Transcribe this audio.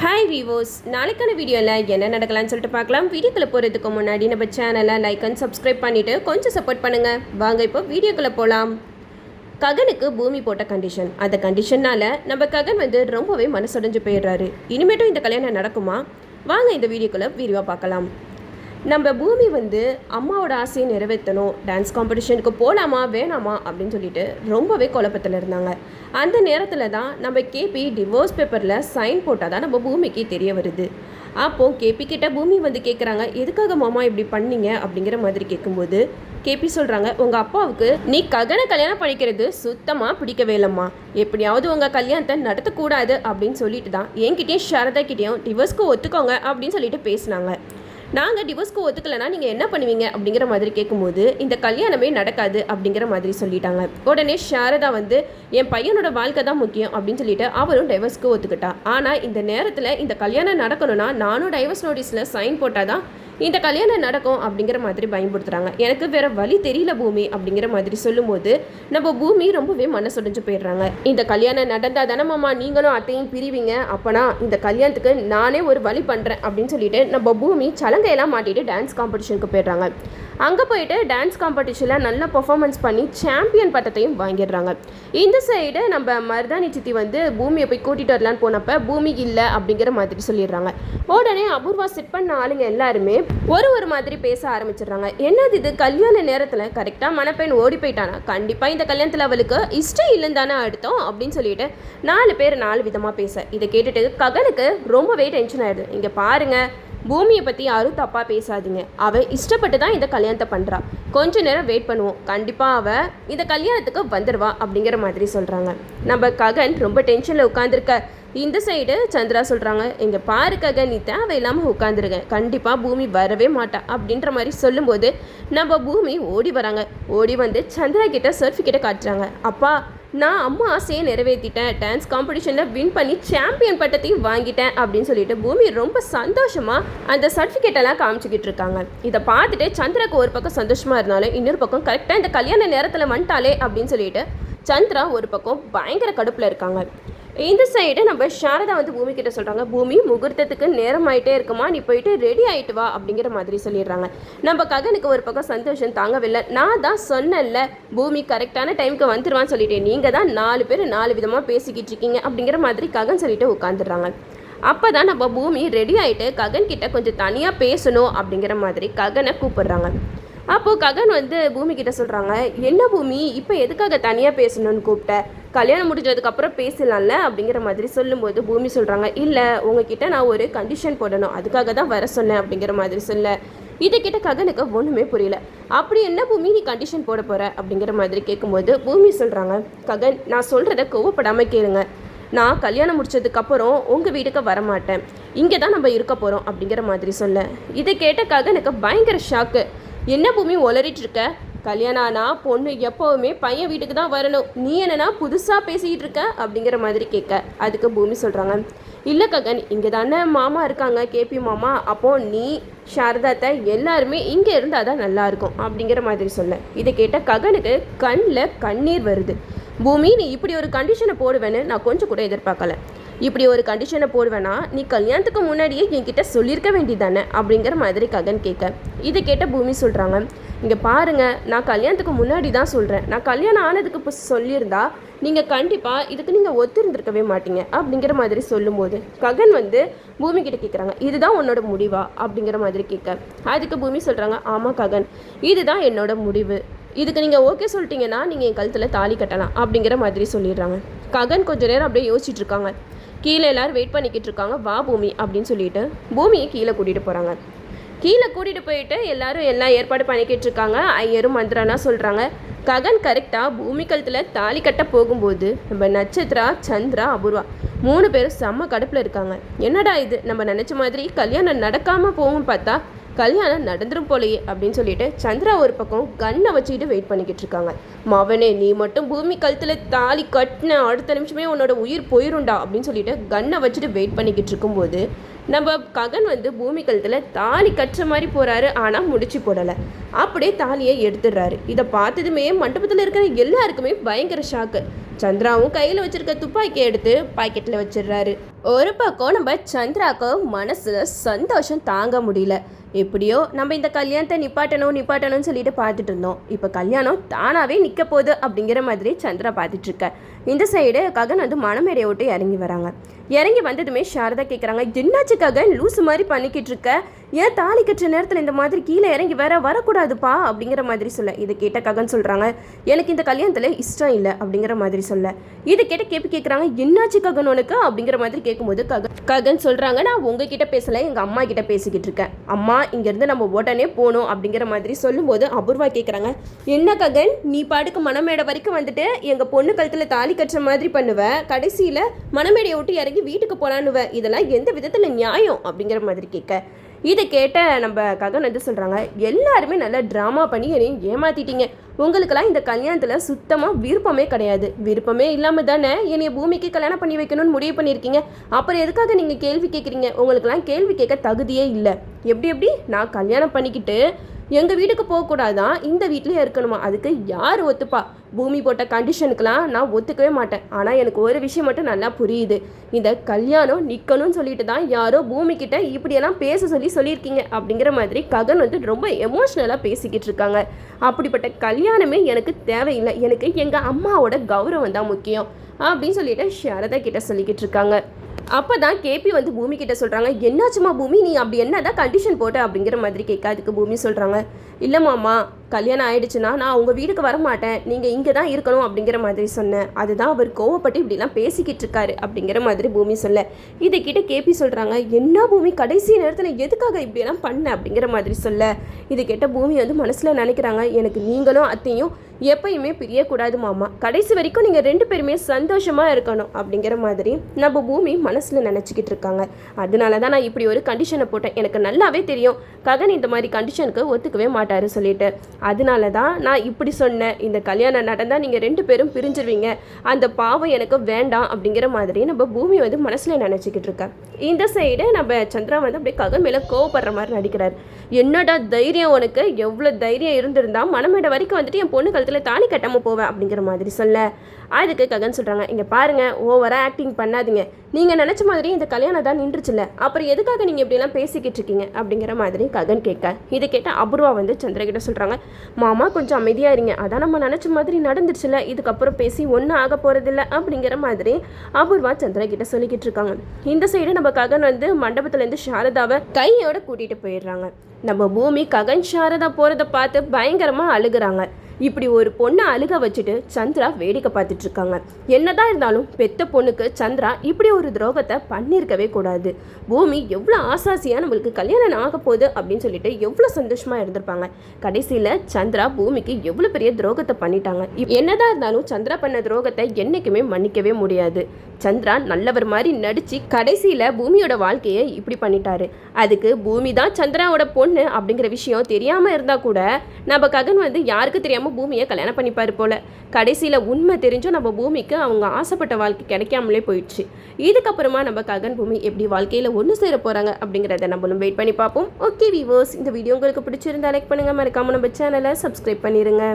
Hi வீவோஸ், நாளைக்கான வீடியோவில் என்ன நடக்கலாம்னு சொல்லிட்டு பார்க்கலாம். வீடியோக்குள்ளே போகிறதுக்கு முன்னாடி நம்ம சேனலை லைக் அண்ட் சப்ஸ்கிரைப் பண்ணிவிட்டு கொஞ்சம் சப்போர்ட் பண்ணுங்கள். வாங்க இப்போ வீடியோக்குள்ளே போகலாம். ககனுக்கு பூமி போட்ட கண்டிஷன், அந்த கண்டிஷனால் நம்ம ககன் ரொம்பவே மனசுடைஞ்சு போயிடுறாரு. இனிமேட்டும் இந்த கல்யாணம் நடக்குமா? வாங்க இந்த வீடியோக்குள்ளே விரிவாக பார்க்கலாம். நம்ம பூமி அம்மாவோட ஆசையை நிறைவேற்றணும், டான்ஸ் காம்படிஷனுக்கு போகலாமா வேணாமா அப்படின்னு சொல்லிட்டு ரொம்பவே குழப்பத்தில் இருந்தாங்க. அந்த நேரத்தில் தான் நம்ம கேபி டிவோர்ஸ் பேப்பரில் சைன் போட்டால் தான் நம்ம பூமிக்கு தெரிய வருது. அப்போது கேபி கிட்ட பூமி கேட்குறாங்க, எதுக்காக மாமா இப்படி பண்ணீங்க அப்படிங்கிற மாதிரி கேட்கும்போது கேபி சொல்கிறாங்க, உங்கள் அப்பாவுக்கு நீ ககனை கல்யாணம் பண்ணிக்கிறது சுத்தமாக பிடிக்கவே இல்லைம்மா, எப்படியாவது உங்கள் கல்யாணத்தை நடத்தக்கூடாது அப்படின்னு சொல்லிட்டு தான் என்கிட்டயும் சாரதா கிட்டேயும் டிவோர்ஸ்க்கு ஒத்துக்கோங்க அப்படின்னு சொல்லிட்டு பேசினாங்க. நாங்கள் டிவோர்ஸ்க்கு ஒத்துக்கலைன்னா நீங்கள் என்ன பண்ணுவீங்க அப்படிங்கிற மாதிரி கேட்கும்போது இந்த கல்யாணமே நடக்காது அப்படிங்கிற மாதிரி சொல்லிட்டாங்க. உடனே சாரதா என் பையனோட வாழ்க்கை தான் முக்கியம் அப்படின்னு சொல்லிட்டு அவரும் டைவர்ஸ்க்கு ஒத்துக்கிட்டா. ஆனால் இந்த நேரத்தில் இந்த கல்யாணம் நடக்கணும்னா நானும் டைவர்ஸ் நோட்டீஸில் சைன் போட்டால் தான் இந்த கல்யாணம் நடக்கும் அப்படிங்கிற மாதிரி பயன்படுத்துகிறாங்க. எனக்கு வேற வழி தெரியல பூமி அப்படிங்கிற மாதிரி சொல்லும்போது நம்ம பூமி ரொம்பவே மனசுடைஞ்சு போயிடுறாங்க. இந்த கல்யாணம் நடந்தால் தானே மாமா நீங்களும் அத்தையும் பிரிவீங்க, அப்போனா இந்த கல்யாணத்துக்கு நானே ஒரு வழி பண்ணுறேன் அப்படின்னு சொல்லிட்டு நம்ம பூமி சலங்கையெல்லாம் மாட்டிட்டு டான்ஸ் காம்படிஷனுக்கு போயிடுறாங்க. அங்கே போயிட்டு டான்ஸ் காம்படிஷனில் நல்ல பர்ஃபார்மன்ஸ் பண்ணி சாம்பியன் பட்டத்தையும் வாங்கிடுறாங்க. இந்த சைடு நம்ம மருதாணி சித்தி பூமியை போய் கூட்டிகிட்டு வரலான்னு போனப்போ பூமி இல்லை அப்படிங்கிற மாதிரி சொல்லிடுறாங்க. உடனே அபூர்வா செட் பண்ண ஆளுங்க எல்லாருமே ஒரு மாதிரி பேச ஆரம்பிச்சிடுறாங்க. என்னது இது, கல்யாண நேரத்தில் கரெக்டாக மணப்பெண் ஓடி போயிட்டானா கண்டிப்பாக இந்த கல்யாணத்தில் அவளுக்கு இஷ்டம் இல்லைன்னு தானே அர்த்தம் அப்படின்னு சொல்லிட்டு 4 பேர் 4 விதமாக பேச இதை கேட்டுட்டு ககனுக்கு ரொம்பவே டென்ஷன் ஆயிடுது. இங்கே பாருங்கள், பூமியை பற்றி யாரும் தப்பாக பேசாதீங்க, அவள் இஷ்டப்பட்டு தான் இந்த கல்யாணத்தை பண்ணுறா, கொஞ்ச நேரம் வெயிட் பண்ணுவோம், கண்டிப்பாக அவள் இந்த கல்யாணத்துக்கு வந்துடுவா அப்படிங்கிற மாதிரி சொல்கிறாங்க. நம்ம ககன் ரொம்ப டென்ஷனில் உட்காந்துருக்க. இந்த சைடு சந்திரா சொல்கிறாங்க, இங்கே பாரு ககன், நீ தேவையில்லாமல் உட்காந்துருங்க, கண்டிப்பாக பூமி வரவே மாட்டா அப்படின்ற மாதிரி சொல்லும்போது நம்ம பூமி ஓடி வராங்க. ஓடி சந்திரா கிட்ட சர்டிஃபிகேட்டை காட்டுறாங்க. அப்பா, நான் அம்மா ஆசையை நிறைவேற்றிட்டேன், டான்ஸ் காம்படிஷனில் வின் பண்ணி சாம்பியன் பட்டத்தையும் வாங்கிட்டேன் அப்படின்னு சொல்லிட்டு பூமி ரொம்ப சந்தோஷமாக அந்த சர்டிஃபிகேட்டெல்லாம் காமிச்சிக்கிட்டு இருக்காங்க. இதை பார்த்துட்டு சந்திராக்கு ஒரு பக்கம் சந்தோஷமாக இருந்தாலும் இன்னொரு பக்கம் கரெக்டாக இந்த கல்யாண நேரத்தில் வந்துட்டாலே அப்படின்னு சொல்லிட்டு சந்திரா ஒரு பக்கம் பயங்கர கடுப்பில் இருக்காங்க. இந்த சைடு நம்ம சாரதா பூமி கிட்ட சொல்கிறாங்க, பூமி முகூர்த்தத்துக்கு நேரம் ஆகிட்டே இருக்குமா, நீ போயிட்டு ரெடி ஆகிட்டு வா அப்படிங்கிற மாதிரி சொல்லிடுறாங்க. நம்ம ககனுக்கு ஒரு பக்கம் சந்தோஷம் தாங்கவில்லை. நான் தான் சொன்னேன்ல பூமி கரெக்டான டைமுக்கு வந்துடுவான்னு சொல்லிட்டேன், நீங்கள் தான் 4 பேர் 4 விதமாக பேசிக்கிட்டு இருக்கீங்க அப்படிங்கிற மாதிரி ககன் சொல்லிட்டு உட்காந்துடுறாங்க. அப்போ தான் நம்ம பூமி ரெடி ஆகிட்டு ககன் கிட்ட கொஞ்சம் தனியாக பேசணும் அப்படிங்கிற மாதிரி ககனை கூப்பிடுறாங்க. அப்போது ககன் பூமி கிட்ட சொல்கிறாங்க, என்ன பூமி இப்போ எதுக்காக தனியாக பேசணும்னு கூப்பிட்ட, கல்யாணம் முடிஞ்சதுக்கப்புறம் பேசலாம்ல அப்படிங்கிற மாதிரி சொல்லும்போது பூமி சொல்கிறாங்க, இல்லை உங்ககிட்ட நான் ஒரு கண்டிஷன் போடணும், அதுக்காக தான் வர சொன்னேன் அப்படிங்கிற மாதிரி சொல்ல இதை கிட்ட ககனுக்கு ஒன்றுமே புரியல. அப்படி என்ன பூமி நீ கண்டிஷன் போட போகிற அப்படிங்கிற மாதிரி கேட்கும்போது பூமி சொல்கிறாங்க, ககன் நான் சொல்கிறத கோவப்படாமல் கேளுங்க, நான் கல்யாணம் முடிச்சதுக்கப்புறம் உங்கள் வீட்டுக்கு வரமாட்டேன், இங்கே தான் நம்ம இருக்க போகிறோம் அப்படிங்கிற மாதிரி சொல்ல இதை கேட்ட ககனுக்கு பயங்கர ஷாக்கு. என்ன பூமி உளறிட்டு இருக்க, கல்யாணம் ஆனால் பொண்ணு எப்போவுமே பையன் வீட்டுக்கு தான் வரணும், நீ என்னன்னா புதுசாக பேசிக்கிட்டு இருக்க அப்படிங்கிற மாதிரி கேட்க அதுக்கு பூமி சொல்கிறாங்க, இல்லை ககன் இங்கே தானே மாமா இருக்காங்க, கேபி மாமா, அப்போது நீ சாரதாத்தை எல்லாருமே இங்கே இருந்தால் தான் நல்லாயிருக்கும் அப்படிங்கிற மாதிரி சொல்ல இதை கேட்ட ககனுக்கு கண்ணில் கண்ணீர் வருது. பூமி நீ இப்படி ஒரு கண்டிஷனை போடுவேன்னு நான் கொஞ்சம் கூட எதிர்பார்க்கல, இப்படி ஒரு கண்டிஷனை போடுவேன்னா நீ கல்யாணத்துக்கு முன்னாடியே என்கிட்ட சொல்லியிருக்க வேண்டியதானே அப்படிங்கிற மாதிரி ககன் கேட்க இதை கேட்ட பூமி சொல்கிறாங்க, இங்கே பாருங்கள், நான் கல்யாணத்துக்கு முன்னாடி தான் சொல்கிறேன், நான் கல்யாணம் ஆனதுக்கு இப்போ சொல்லியிருந்தா நீங்கள் கண்டிப்பாக இதுக்கு நீங்கள் ஒத்துருந்துருக்கவே மாட்டீங்க அப்படிங்கிற மாதிரி சொல்லும்போது ககன் பூமி கிட்ட கேட்குறாங்க, இதுதான் உன்னோட முடிவா அப்படிங்கிற மாதிரி கேட்க அதுக்கு பூமி சொல்கிறாங்க, ஆமாம் ககன், இதுதான் என்னோட முடிவு, இதுக்கு நீங்கள் ஓகே சொல்லிட்டீங்கன்னா நீங்கள் என் கழுத்தில் தாலி கட்டலாம் அப்படிங்கிற மாதிரி சொல்லிடுறாங்க. ககன் கொஞ்சம் நேரம் அப்படியே யோசிச்சுட்டு இருக்காங்க. கீழே எல்லோரும் வெயிட் பண்ணிக்கிட்டு இருக்காங்க, வா பூமி அப்படின்னு சொல்லிட்டு பூமியை கீழே கூட்டிகிட்டு போகிறாங்க. கீழே கூட்டிகிட்டு போயிட்டு எல்லோரும் எல்லாம் ஏற்பாடு பண்ணிக்கிட்டு இருக்காங்க. ஐயரும் மந்திரனா சொல்கிறாங்க. ககன் கரெக்டாக பூமி கழுத்தில் தாலி கட்ட போகும்போது நம்ம நட்சத்திரா, சந்திரா, அபூர்வா 3 பேரும் செம்ம கடுப்பில் இருக்காங்க. என்னடா இது, நம்ம நினச்ச மாதிரி கல்யாணம் நடக்காமல் போகும் பார்த்தா கல்யாணம் நடந்துரும் போலையே அப்படின்னு சொல்லிட்டு சந்திரா ஒரு பக்கம் கண்ணை வச்சுக்கிட்டு வெயிட் பண்ணிக்கிட்டு இருக்காங்க. மவனே நீ மட்டும் பூமி கழுத்தில் தாலி கட்டின அடுத்த நிமிஷமே உன்னோட உயிர் போயிருண்டா அப்படின்னு சொல்லிட்டு கண்ணை வச்சுட்டு வெயிட் பண்ணிக்கிட்டு இருக்கும்போது நம்ம ககன் வந்து பூமி கழுத்தில் தாலி கட்டுற மாதிரி போகிறாரு, ஆனால் முடிச்சு போடலை. அப்படியே தாலியை எடுத்துடுறாரு. இதை பார்த்ததுமே மண்டபத்தில் இருக்கிற எல்லாருக்குமே பயங்கர ஷாக்கு. சந்திராவும் கையில் வச்சிருக்க துப்பாக்கியை எடுத்து பாக்கெட்டில் வச்சிடுறாரு. ஒரு பக்கம் நம்ம சந்திராவுக்கு மனசில் சந்தோஷம் தாங்க முடியல. எப்படியோ நம்ம இந்த கல்யாணத்தை நிப்பாட்டணும்னு சொல்லிட்டு பார்த்துட்டு இருந்தோம். இப்போ கல்யாணம் தானாகவே நிற்க போகுது அப்படிங்கிற மாதிரி சந்திரா பார்த்துட்ருக்க. இந்த சைடு ககன் வந்து மணமேடையை விட்டு இறங்கி வராங்க. இறங்கி வந்ததுமே சாரதா கேட்குறாங்க, என்னாச்சு ககன், லூசு மாதிரி பண்ணிக்கிட்டு இருக்க, ஏன் தாலி கட்டுற நேரத்தில் இந்த மாதிரி கீழே இறங்கி வரக்கூடாதுப்பா அப்படிங்கிற மாதிரி சொல்ல. இதை கேட்ட ககன் சொல்கிறாங்க, எனக்கு இந்த கல்யாணத்தில் இஷ்டம் இல்லை அப்படிங்கிற மாதிரி சொல்ல. இதை கேட்ட கேட்குறாங்க, என்னாச்சு ககன் உனக்கு அப்படிங்கிற மாதிரி கேட்கும்போது ககன் சொல்கிறாங்க, நான் உங்ககிட்ட பேசலை, எங்கள் அம்மா கிட்ட பேசிக்கிட்டு இருக்கேன். அம்மா இங்கேருந்து நம்ம உடனே போகணும் அப்படிங்கிற மாதிரி சொல்லும்போது அபூர்வா கேட்குறாங்க, என்ன ககன் நீ பாட்டுக்கு மணமேடை வரைக்கும் வந்துட்டு எங்கள் பொண்ணு கழுத்தில் தாலி கட்டுற மாதிரி பண்ணுவ, கடைசியில் மணமேடையை விட்டு இறங்கி வீட்டுக்கு போகலான்னுவ, இதெல்லாம் எந்த விதத்தில் நியாயம் அப்படிங்கிற மாதிரி கேட்க. இதை கேட்ட நம்ம ககன் வந்து சொல்கிறாங்க, எல்லாருமே நல்லா ட்ராமா பண்ணி என்னையும் ஏமாற்றிட்டீங்க. உங்களுக்கெல்லாம் இந்த கல்யாணத்தில் சுத்தமாக விருப்பமே கிடையாது. விருப்பமே இல்லாமல் தானே என்னைய பூமிக்கு கல்யாணம் பண்ணி வைக்கணும்னு முடிவு பண்ணியிருக்கீங்க. அப்புறம் எதுக்காக நீங்கள் கேள்வி கேட்குறீங்க? உங்களுக்கெல்லாம் கேள்வி கேட்க தகுதியே இல்லை. எப்படி நான் கல்யாணம் பண்ணிக்கிட்டு எங்கள் வீட்டுக்கு போகக்கூடாதான், இந்த வீட்லேயே இருக்கணுமா? அதுக்கு யார் ஒத்துப்பா? பூமி போட்ட கண்டிஷனுக்கெலாம் நான் ஒத்துக்கவே மாட்டேன். ஆனால் எனக்கு ஒரு விஷயம் மட்டும் நல்லா புரியுது, இந்த கல்யாணம் நிற்கணும்னு சொல்லிட்டு தான் யாரோ பூமிக்கிட்ட இப்படியெல்லாம் சொல்லியிருக்கீங்க அப்படிங்கிற மாதிரி ககன் வந்து ரொம்ப எமோஷ்னலாக பேசிக்கிட்டு இருக்காங்க. அப்படிப்பட்ட கல்யாணமே எனக்கு தேவையில்லை, எனக்கு எங்கள் அம்மாவோட கௌரவம் தான் முக்கியம் அப்படின்னு சொல்லிட்டு சாரதா கிட்ட சொல்லிக்கிட்டு இருக்காங்க. அப்போ தான் கேபி வந்து பூமி கிட்ட சொல்கிறாங்க, என்னாச்சுமா பூமி, நீ அப்படி என்ன தான் கண்டிஷன் போட்ட அப்படிங்கிற மாதிரி கேட்க. அதுக்கு பூமி சொல்கிறாங்க, இல்லை மாமா, கல்யாணம் ஆயிடுச்சுன்னா நான் உங்கள் வீட்டுக்கு வரமாட்டேன், நீங்கள் இங்கே தான் இருக்கணும் அப்படிங்கிற மாதிரி சொன்னேன். அதுதான் அவர் கோவப்பட்டு இப்படிலாம் பேசிக்கிட்டு இருக்காரு அப்படிங்கிற மாதிரி பூமி சொல்ல. இதை கிட்ட கேபி சொல்கிறாங்க, என்ன பூமி கடைசி நேரத்தில் எதுக்காக இப்படியெல்லாம் பண்ண அப்படிங்கிற மாதிரி சொல்ல. இதை கேட்ட பூமி வந்து மனசில் நினைக்கிறாங்க, எனக்கு நீங்களும் அத்தையும் எப்பயுமே பிரியக்கூடாது மாமா, கடைசி வரைக்கும் நீங்கள் 2 பேருமே சந்தோஷமாக இருக்கணும் அப்படிங்கிற மாதிரி நம்ம பூமி மனசில் நினச்சிக்கிட்டு இருக்காங்க. அதனால தான் நான் இப்படி ஒரு கண்டிஷனை போட்டேன். எனக்கு நல்லாவே தெரியும் ககன் இந்த மாதிரி கண்டிஷனுக்கு ஒத்துக்கவே மாட்டார் சொல்லிட்டு. அதனால தான் நான் இப்படி சொன்னேன், இந்த கல்யாணம் நடந்தால் நீங்கள் 2 பேரும் பிரிஞ்சிருவீங்க, அந்த பாவம் எனக்கு வேண்டாம் அப்படிங்கிற மாதிரி நம்ம பூமி வந்து மனசில் நினச்சிக்கிட்டு இருக்கேன். இந்த சைடு நம்ம சந்திரா வந்து அப்படியே ககன் மேலே கோவப்படுற மாதிரி நடிக்கிறார். என்னடா தைரியம் உனக்கு, எவ்வளோ தைரியம் இருந்திருந்தா மணமேடை வரைக்கும் வந்துட்டு என் பொண்ணு கழுத்தில் தாலி கட்டாமல் போவேன் அப்படிங்கிற மாதிரி சொல்ல. அதுக்கு ககன் சொல்கிறாங்க, இங்கே பாருங்கள், ஓவராக ஆக்டிங் பண்ணாதீங்க, நீங்கள் நினச்ச மாதிரி இந்த கல்யாணம் தான் நின்றுச்சுல்ல, அப்புறம் எதுக்காக நீங்கள் இப்படிலாம் பேசிக்கிட்டு இருக்கீங்க அப்படிங்கிற மாதிரி ககன் கேட்க. இதை கேட்ட அபூர்வா வந்து சந்திரகிட்ட சொல்கிறாங்க, மாமா கொஞ்சம் அமைதியாக இருங்க, அதான் நம்ம நினச்ச மாதிரி நடந்துருச்சுல, இதுக்கப்புறம் பேசி ஒன்றும் ஆக போகிறதில்ல அப்படிங்கிற மாதிரி அபூர்வா சந்திரகிட்ட சொல்லிக்கிட்டு இருக்காங்க. இந்த சைடு நம்ம ககன் வந்து மண்டபத்துலேருந்து சாரதாவை கையோட கூட்டிகிட்டு போயிடுறாங்க. நம்ம பூமி ககன் சாரதா போகிறத பார்த்து பயங்கரமாக அழுகுறாங்க. இப்படி ஒரு பொண்ணை அழுக வச்சுட்டு சந்திரா வேடிக்கை பார்த்துட்டு இருக்காங்க. என்னதான் இருந்தாலும் பெத்த பொண்ணுக்கு சந்திரா இப்படி ஒரு துரோகத்தை பண்ணியிருக்கவே கூடாது. பூமி எவ்வளோ ஆசாசியாக நம்மளுக்கு கல்யாணம் ஆக போகுது அப்படின்னு சொல்லிட்டு எவ்வளோ சந்தோஷமாக இருந்திருப்பாங்க. கடைசியில் சந்திரா பூமிக்கு எவ்வளோ பெரிய துரோகத்தை பண்ணிட்டாங்க. என்னதான் இருந்தாலும் சந்திரா பண்ண துரோகத்தை என்றைக்குமே மன்னிக்கவே முடியாது. சந்திரா நல்லவர் மாதிரி நடித்து கடைசியில் பூமியோட வாழ்க்கையை இப்படி பண்ணிட்டாரு. அதுக்கு பூமி தான் சந்திராவோட பொண்ணு அப்படிங்கிற விஷயம் தெரியாமல் இருந்தால் கூட நம்ம ககன் வந்து யாருக்கு தெரியாமல் பூமியை கல்யாணம் பண்ணிப்பாரு போல. கடைசியில் உண்மை தெரிஞ்சும் நம்ம பூமிக்கு அவங்க ஆசைப்பட்ட வாழ்க்கை கிடைக்காமலே போயிடுச்சு. இதுக்கப்புறமா நம்ம ககன் பூமி எப்படி வாழ்க்கையில் ஒன்று சேர போகிறாங்க அப்படிங்கிறத நம்மளும் வெயிட் பண்ணி பார்ப்போம். ஓகே வீவர்ஸ், இந்த வீடியோ உங்களுக்கு பிடிச்சிருந்தா லைக் பண்ணுங்கள், மறக்காம நம்ம சேனலை சப்ஸ்கிரைப் பண்ணிடுங்க.